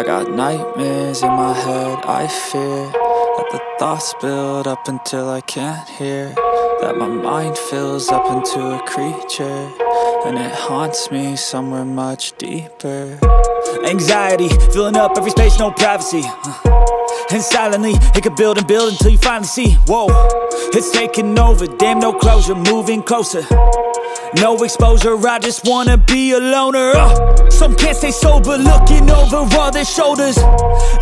I got nightmares in my head, I fear that the thoughts build up until I can't hear, that my mind fills up into a creature, and it haunts me somewhere much deeper. Anxiety, filling up every space, no privacy. And silently, it could build and build until you finally see, whoa, it's taking over, damn no closure, moving closer. No exposure, I just wanna be a loner. Some can't stay sober, looking over all their shoulders,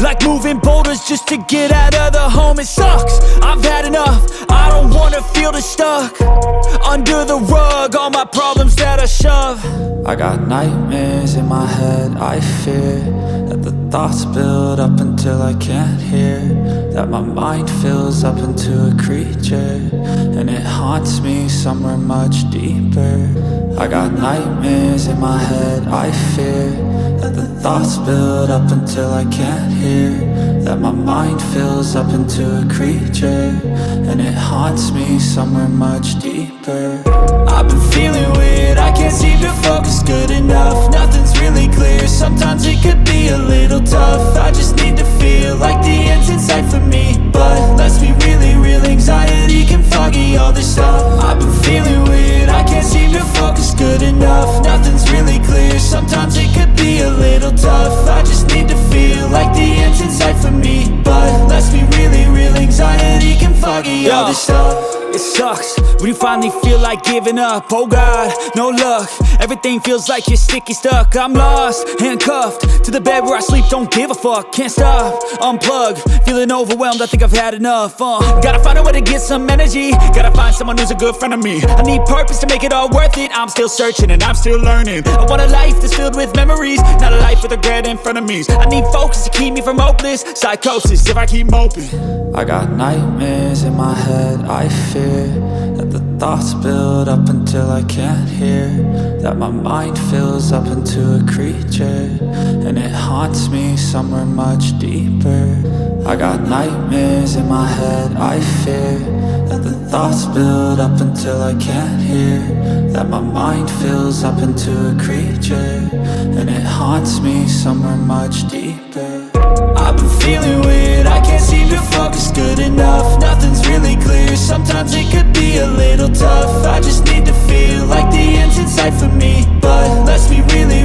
like moving boulders just to get out of the home. It sucks, I've had enough, I don't wanna feel the stuck under the rug, all my problems that I shove. I got nightmares in my head, I fear that the thoughts build up until I can't hear, that my mind fills up into a creature, and it haunts me somewhere much deeper. I got nightmares in my head, I fear that the thoughts build up until I can't hear, that my mind fills up into a creature, and it haunts me somewhere much deeper. I've been feeling weird, I can't seem to focus good enough. Nothing's really clear, sometimes it could be a little tough. I just need to feel like the end's in sight for me, but let's be really real, anxiety can foggy all this stuff. I've been feeling weird, I can't seem to focus good enough. Nothing's really clear, sometimes it could be a little tough. I just need to feel like the end's in sight for me, but let's be really real, anxiety can foggy all this stuff. It sucks when you finally feel like giving up. Oh God, no luck, everything feels like you're sticky stuck. I'm lost, handcuffed to the bed where I sleep, don't give a fuck. Can't stop, unplug, feeling overwhelmed, I think I've had enough. Gotta find a way to get some energy, gotta find someone who's a good friend of me. I need purpose to make it all worth it, I'm still searching and I'm still learning. I want a life that's filled with memories, not a life with regret and frenemies. I need focus to keep me from hopeless psychosis if I keep moping. I got nightmares in my head, I fear that the thoughts build up until I can't hear, that my mind fills up into a creature, and it haunts me somewhere much deeper. I got nightmares in my head, I fear that the thoughts build up until I can't hear, that my mind fills up into a creature, and it haunts me somewhere much deeper. I've been feeling weird, I can't seem to focus good enough. Nothing's really clear, sometimes it could be a little tough. I just need to feel like the end's in sight for me, but let's be really